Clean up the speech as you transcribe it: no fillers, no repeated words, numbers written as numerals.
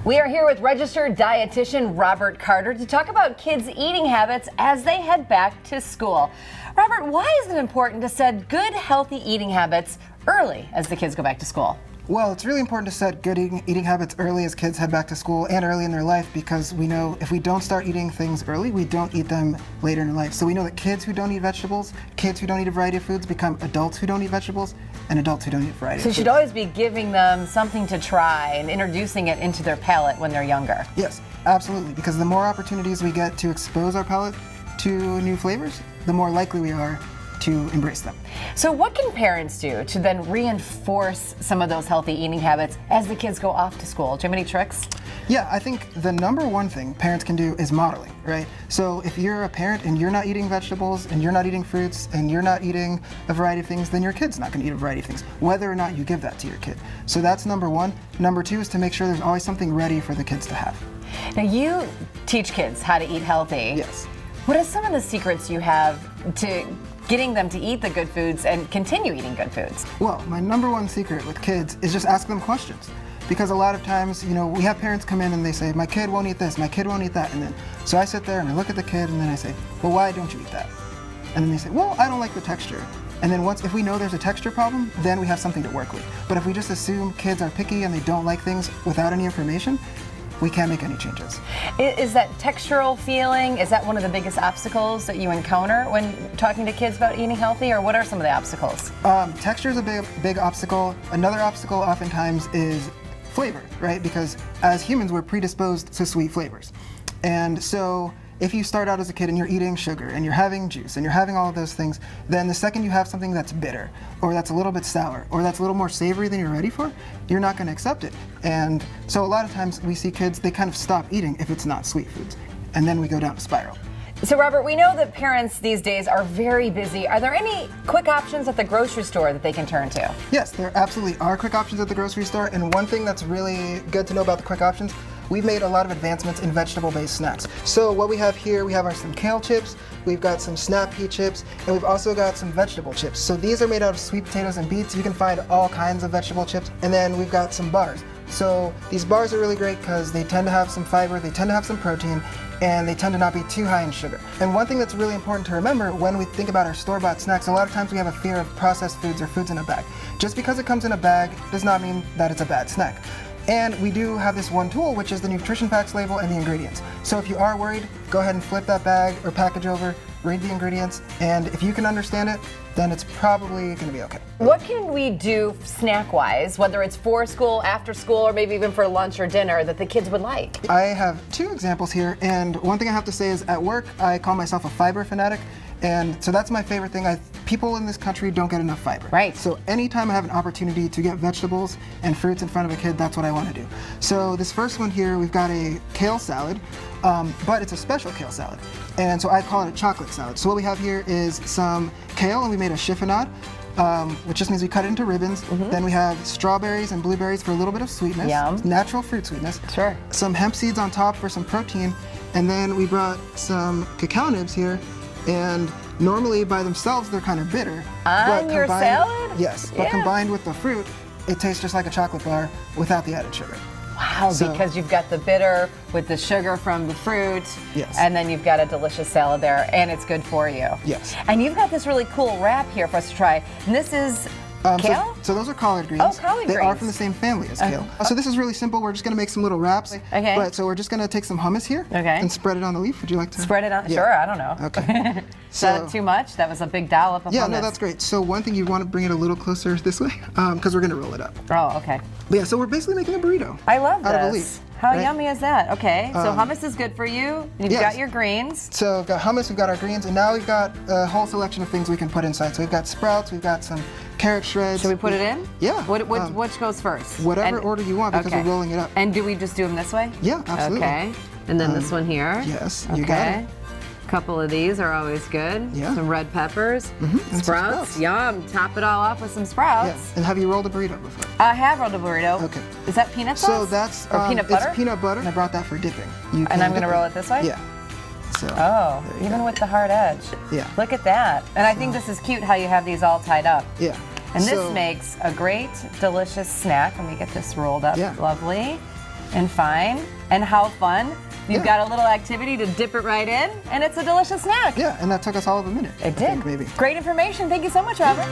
We are here with registered dietitian Robert Carter to talk about kids' eating habits as they head back to school. Robert, why is it important to set good, healthy eating habits early as the kids go back to school? Well, it's really important to set good eating habits early as kids head back to school and early in their life, because we know if we don't start eating things early, we don't eat them later in life. So we know that kids who don't eat vegetables, kids who don't eat a variety of foods become adults who don't eat vegetables, and adults who don't eat a variety of foods. So you should always be giving them something to try and introducing it into their palate when they're younger. Yes, absolutely, because the more opportunities we get to expose our palate to new flavors, the more likely we are to embrace them. So what can parents do to then reinforce some of those healthy eating habits as the kids go off to school? Do you have any tricks? Yeah, I think the number one thing parents can do is modeling, right? So if you're a parent and you're not eating vegetables and you're not eating fruits and you're not eating a variety of things, then your kid's not gonna eat a variety of things, whether or not you give that to your kid. So that's number one. Number two is to make sure there's always something ready for the kids to have. Now you teach kids how to eat healthy. Yes. What are some of the secrets you have to getting them to eat the good foods and continue eating good foods? Well, my number one secret with kids is just ask them questions. Because a lot of times, we have parents come in and they say, my kid won't eat this, my kid won't eat that. And then, so I sit there and I look at the kid and then I say, well, why don't you eat that? And then they say, well, I don't like the texture. And then if we know there's a texture problem, then we have something to work with. But if we just assume kids are picky and they don't like things without any information, we can't make any changes. Is that textural feeling, is that one of the biggest obstacles that you encounter when talking to kids about eating healthy, or what are some of the obstacles? Texture is a big obstacle. Another obstacle oftentimes is flavor, right? Because as humans, we're predisposed to sweet flavors. And so if you start out as a kid and you're eating sugar and you're having juice and you're having all of those things, then the second you have something that's bitter or that's a little bit sour or that's a little more savory than you're ready for, you're not going to accept it. And so a lot of times we see kids, they kind of stop eating if it's not sweet foods. And then we go down a spiral. So Robert, we know that parents these days are very busy. Are there any quick options at the grocery store that they can turn to? Yes, there absolutely are quick options at the grocery store. And one thing that's really good to know about the quick options, we've made a lot of advancements in vegetable-based snacks. So what we have here, we have some kale chips, we've got some snap pea chips, and we've also got some vegetable chips. So these are made out of sweet potatoes and beets. You can find all kinds of vegetable chips. And then we've got some bars. So these bars are really great because they tend to have some fiber, they tend to have some protein, and they tend to not be too high in sugar. And one thing that's really important to remember when we think about our store-bought snacks, a lot of times we have a fear of processed foods or foods in a bag. Just because it comes in a bag does not mean that it's a bad snack. And we do have this one tool, which is the nutrition facts label and the ingredients. So if you are worried, go ahead and flip that bag or package over, read the ingredients, and if you can understand it, then it's probably going to be okay. What can we do snack-wise, whether it's for school, after school, or maybe even for lunch or dinner, that the kids would like? I have two examples here, and one thing I have to say is at work, I call myself a fiber fanatic. And so that's my favorite thing. People in this country don't get enough fiber. Right. So anytime I have an opportunity to get vegetables and fruits in front of a kid, that's what I want to do. So this first one here, we've got a kale salad, but it's a special kale salad. And so I call it a chocolate salad. So what we have here is some kale, and we made a chiffonade, which just means we cut it into ribbons. Mm-hmm. Then we have strawberries and blueberries for a little bit of sweetness. Yum. Natural fruit sweetness. Sure. Some hemp seeds on top for some protein. And then we brought some cacao nibs here. And normally by themselves, they're kind of bitter. On your salad? Yes, but combined with the fruit, it tastes just like a chocolate bar without the added sugar. Wow, so, because you've got the bitter with the sugar from the fruit, yes, and then you've got a delicious salad there, and it's good for you. Yes. And you've got this really cool wrap here for us to try. And this is kale? So those are collard greens. Oh, collard greens. They are from the same family as kale. So this is really simple. We're just going to make some little wraps. Okay. But so we're just going to take some hummus here and spread it on the leaf. Would you like to? Spread it on? Yeah. Sure, I don't know. Okay. Is that too much? That was a big dollop of hummus. Yeah, no, that's great. So one thing, you want to bring it a little closer this way because we're going to roll it up. Oh, okay. But yeah, so we're basically making a burrito. I love this. Out of a leaf. How yummy is that? Okay, so hummus is good for you. You've got your greens. So we've got hummus, we've got our greens, and now we've got a whole selection of things we can put inside. So we've got sprouts, we've got some carrot shreds. Should we put it in? Yeah. Which goes first? Whatever order you want, because we're rolling it up. And do we just do them this way? Yeah, absolutely. Okay, and then this one here. Yes, you got it. A couple of these are always good. Yeah. Some red peppers, sprouts. Yum. Top it all off with some sprouts. Yeah. And have you rolled a burrito before? I have rolled a burrito. Okay. Is that peanut sauce? So that's or peanut butter? It's peanut butter. And I brought that for dipping. And I'm going to roll it this way? Yeah. So, even with the hard edge. Yeah. Look at that. And I think this is cute how you have these all tied up. Yeah. And this makes a great, delicious snack. Let me get this rolled up. Yeah. Lovely. and fine and how fun. You've got a little activity to dip it right in, and it's a delicious snack. Yeah, and that took us all of a minute. It I think, did. maybe. Great information. Thank you so much, Robert.